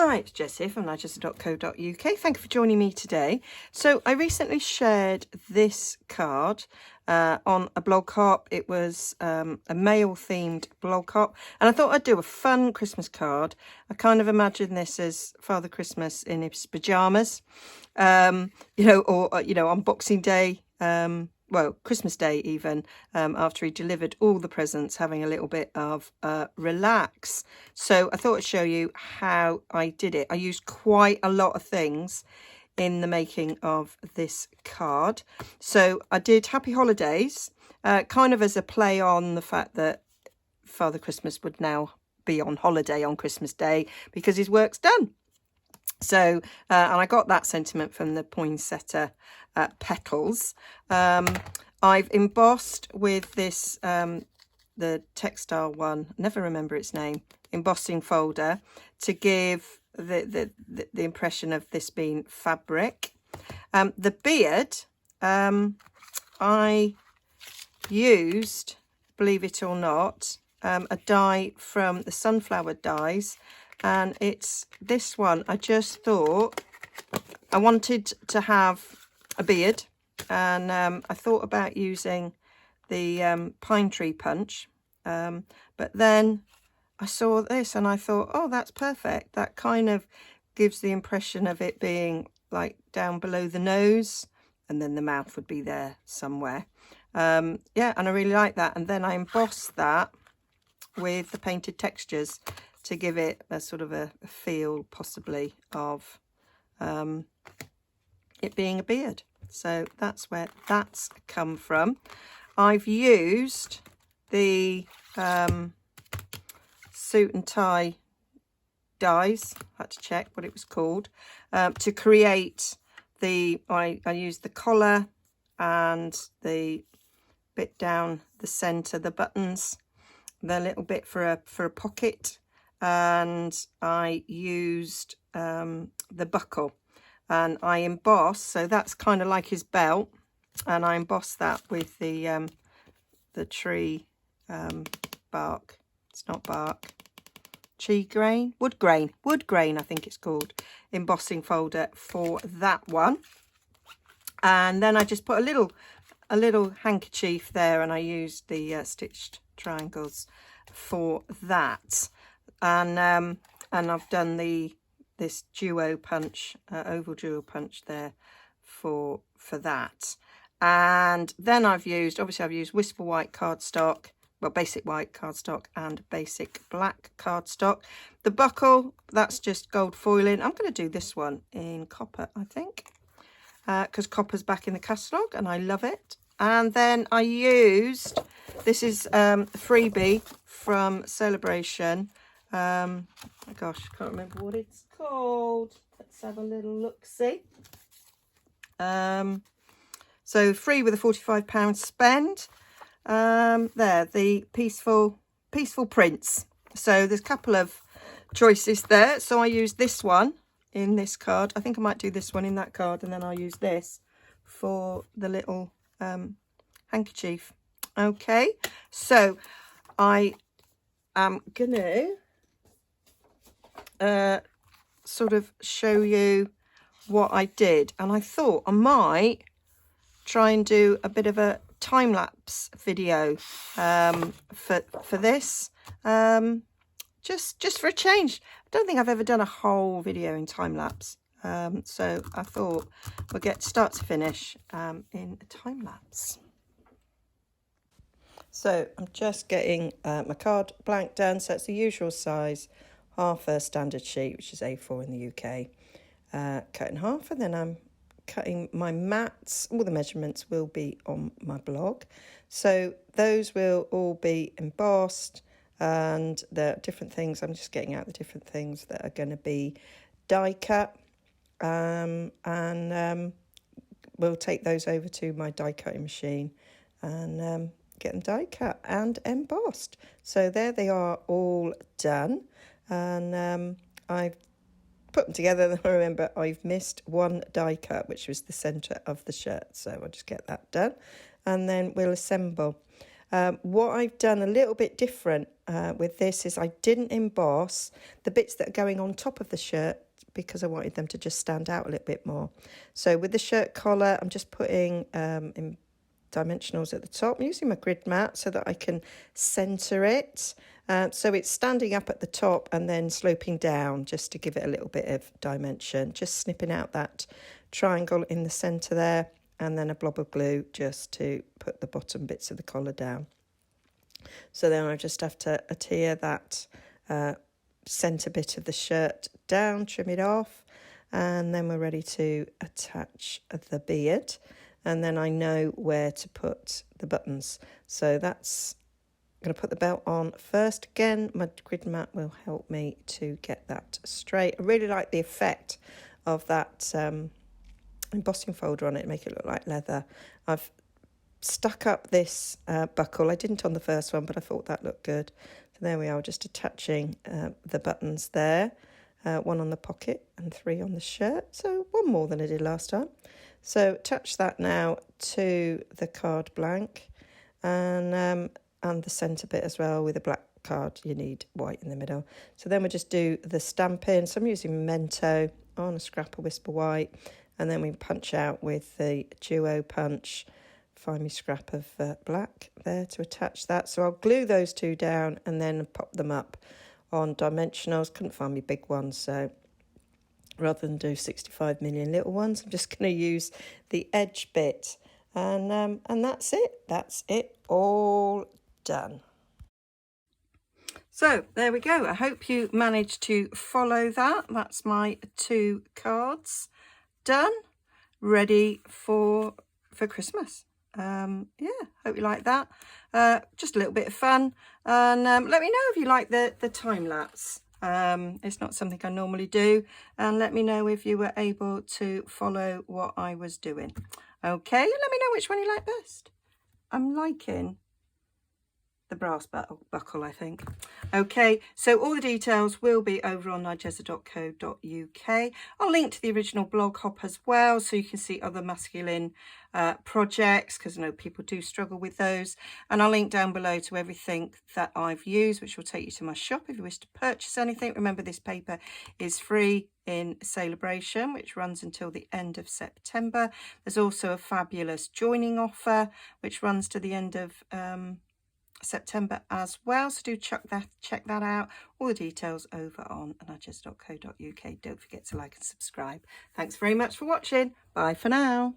Hi, it's Jessie from Nigezza.co.uk. Thank you for joining me today. So I recently shared this card on a blog hop. It was a male themed blog hop, and I thought I'd do a fun Christmas card. I kind of imagine this as Father Christmas in his pajamas, on Boxing Day, well, Christmas Day even, after he delivered all the presents, having a little bit of relax. So I thought I'd show you how I did it. I used quite a lot of things in the making of this card. So I did Happy Holidays, kind of as a play on the fact that Father Christmas would now be on holiday on Christmas Day because his work's done. So, and I got that sentiment from the poinsettia petals. I've embossed with this, the textile one, never remember its name, embossing folder to give the impression of this being fabric. The beard, I used, believe it or not, a dye from the Sunflower Dyes, and it's this one. I just thought I wanted to have a beard, and I thought about using the pine tree punch, but then I saw this and I thought, oh, that's perfect. That kind of gives the impression of it being like down below the nose, and then the mouth would be there somewhere. Yeah, and I really like that. And then I embossed that with the painted textures to give it a sort of a feel, possibly, of it being a beard. So that's where that's come from. I've used the suit and tie dies, had to check what it was called, to create the, I used the collar and the bit down the centre, the buttons, the little bit for a pocket, and I used the buckle, and I embossed, so that's kind of like his belt, and I embossed that with the tree bark. It's not bark, tree grain, wood grain I think it's called, embossing folder for that one. And then I just put a little handkerchief there, and I used the stitched triangles for that. And I've done this duo punch, oval duo punch there for that. And then I've used Whisper White cardstock, well, basic white cardstock and basic black cardstock. The buckle, that's just gold foiling. I'm going to do this one in copper, I think, because copper's back in the catalogue and I love it. And then I used, this is a freebie from Celebration. Oh my gosh, I can't remember what it's called. Let's have a little look-see. So free with a £45 spend. There, the peaceful prints. So there's a couple of choices there. So I used this one in this card. I think I might do this one in that card, and then I'll use this for the little handkerchief. Okay, so I am gonna sort of show you what I did, and I thought I might try and do a bit of a time-lapse video for this, just for a change. I don't think I've ever done a whole video in time-lapse, so I thought we'll get start to finish in a time-lapse. So I'm just getting my card blank done, so it's the usual size, half a standard sheet, which is A4 in the UK, cut in half, and then I'm cutting my mats. All the measurements will be on my blog, so those will all be embossed, and the different things, I'm just getting out the different things that are going to be die cut, and we'll take those over to my die cutting machine and get them die cut and embossed. So there they are, all done, and I've put them together. I remember I've missed one die cut, which was the centre of the shirt, so I'll just get that done, and then we'll assemble. What I've done a little bit different with this is I didn't emboss the bits that are going on top of the shirt because I wanted them to just stand out a little bit more. So with the shirt collar, I'm just putting in dimensionals at the top. I'm using my grid mat so that I can centre it. So it's standing up at the top and then sloping down just to give it a little bit of dimension. Just snipping out that triangle in the centre there, and then a blob of glue just to put the bottom bits of the collar down. So then I just have to adhere that centre bit of the shirt down, trim it off, and then we're ready to attach the beard. And then I know where to put the buttons. So that's, I'm going to put the belt on first. Again, my grid mat will help me to get that straight. I really like the effect of that embossing folder on it, make it look like leather. I've stuck up this buckle. I didn't on the first one, but I thought that looked good. So there we are, just attaching the buttons there. 1 on the pocket and 3 on the shirt. So 1 more than I did last time. So attach that now to the card blank and the centre bit as well. With a black card, you need white in the middle. So then we just do the stamping. So I'm using Memento on a scrap of Whisper White, and then we punch out with the Duo punch. Find me scrap of black there to attach that. So I'll glue those 2 down and then pop them up on dimensionals. Couldn't find me big ones, so rather than do 65 million little ones, I'm just going to use the edge bit, and that's it. That's it, all done. So there we go. I hope you managed to follow that. That's my 2 cards done, ready for Christmas. Yeah, hope you like that. Just a little bit of fun, and let me know if you like the time lapse. It's not something I normally do, and let me know if you were able to follow what I was doing. Okay, let me know which one you like best. I'm liking the brass buckle, I think. Okay, so all the details will be over on nigezza.co.uk. I'll link to the original blog hop as well, so you can see other masculine projects, because I know people do struggle with those. And I'll link down below to everything that I've used, which will take you to my shop if you wish to purchase anything. Remember, this paper is free in Celebration, which runs until the end of September. There's also a fabulous joining offer, which runs to the end of September as well, so do check that out. All the details over on nigezza.co.uk. Don't forget to like and subscribe. Thanks very much for watching. Bye for now.